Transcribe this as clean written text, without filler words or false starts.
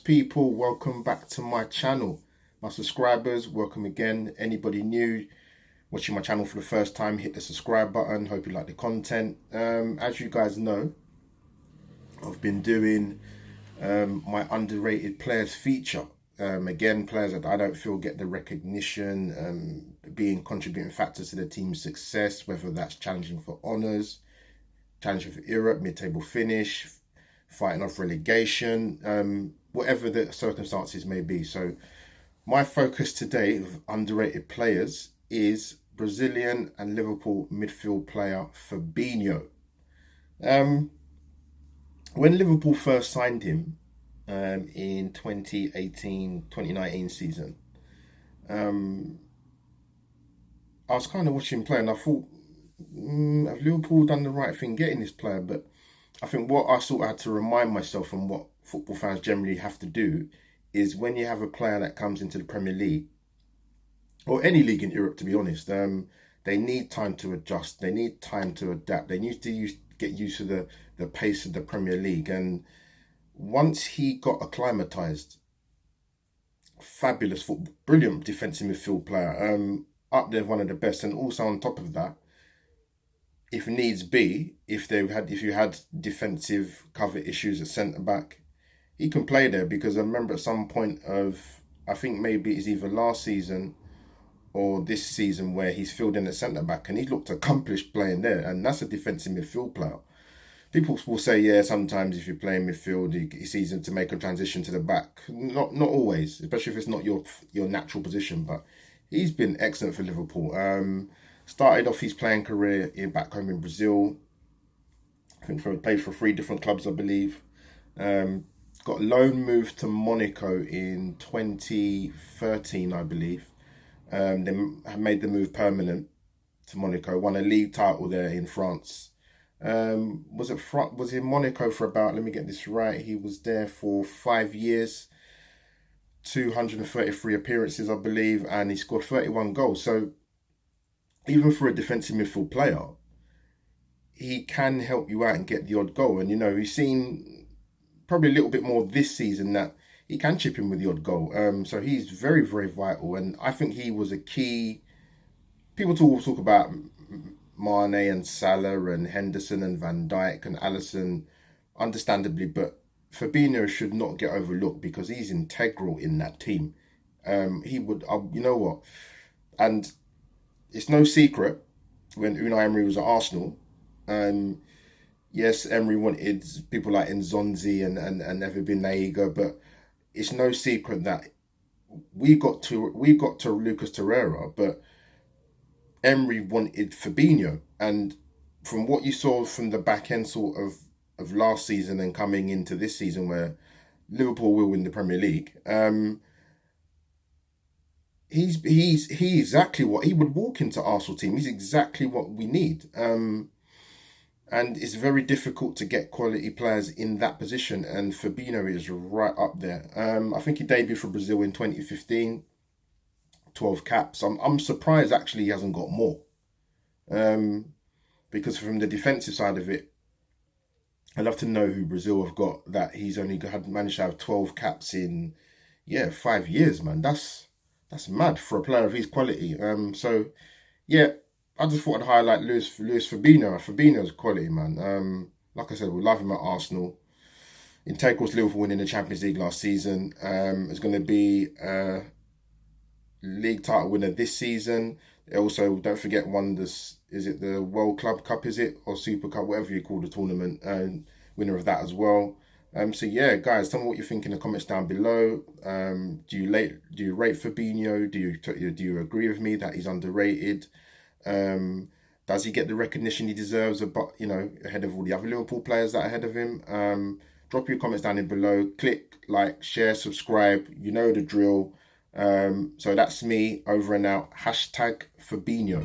people, welcome back to my channel. My subscribers, welcome again. Anybody new watching my channel for the first time, hit the subscribe button. Hope you like the content. As you guys know, I've been doing my underrated players feature. Again, players that I don't feel get the recognition, being contributing factors to the team's success, whether that's challenging for honours, challenging for Europe, mid-table finish, fighting off relegation, whatever the circumstances may be. So my focus today of underrated players is Brazilian and Liverpool midfield player Fabinho. When Liverpool first signed him in 2018-2019 season, I was kind of watching him play and I thought, have Liverpool done the right thing getting this player? But I think what I sort of had to remind myself, and what football fans generally have to do, is when you have a player that comes into the Premier League, or any league in Europe to be honest, they need time to adjust, they need time to adapt, they need to get used to the pace of the Premier League. And once he got acclimatised, fabulous football, brilliant defensive midfield player, up there, one of the best. And also on top of that, if needs be, if you had defensive cover issues at centre back, he can play there. Because I remember at some point of, I think maybe it's either last season or this season, where he's filled in at centre back and he looked accomplished playing there, and that's a defensive midfield player. People will say, yeah, sometimes if you're playing midfield, it's easy to make a transition to the back. Not always, especially if it's not your natural position. But he's been excellent for Liverpool. Started off his playing career back home in Brazil. I think played for 3 different clubs, I believe. Got loan moved to Monaco in 2013, I believe. Then made the move permanent to Monaco. Won a league title there in France. Was in Monaco for about, let me get this right, he was there for 5 years, 233 appearances, I believe, and he scored 31 goals. So even for a defensive midfield player, he can help you out and get the odd goal. And, you know, we've seen probably a little bit more this season that he can chip in with the odd goal. So he's very, very vital. And I think he was a key. People talk about Mane and Salah and Henderson and Van Dijk and Alisson, understandably, but Fabinho should not get overlooked because he's integral in that team. He would, you know what, and it's no secret when Unai Emery was at Arsenal, yes, Emery wanted people like Nzonzi and Everbin Naiga, but it's no secret that we got to Lucas Torreira, but Emery wanted Fabinho. And from what you saw from the back end sort of last season and coming into this season, where Liverpool will win the Premier League, he's exactly what he would walk into Arsenal team. He's exactly what we need. And it's very difficult to get quality players in that position, and Fabinho is right up there. I think he debuted for Brazil in 2015, 12 caps. I'm surprised actually he hasn't got more. Because from the defensive side of it, I'd love to know who Brazil have got that he's only managed to have 12 caps in 5 years, man. That's mad for a player of his quality. So yeah, I just thought I'd highlight Luis Fabinho. Fabinho's quality, man. Like I said, we love him at Arsenal. Integral to Liverpool winning the Champions League last season. It's going to be league title winner this season. They also, don't forget, won this, is it the World Club Cup, is it, or Super Cup, whatever you call the tournament, winner of that as well. So yeah, guys, tell me what you think in the comments down below. Do you rate Fabinho? Do you agree with me that he's underrated? Does he get the recognition he deserves, ahead of all the other Liverpool players that are ahead of him? Drop your comments down below. Click like, share, subscribe. You know the drill. So that's me, over and out. #Fabinho.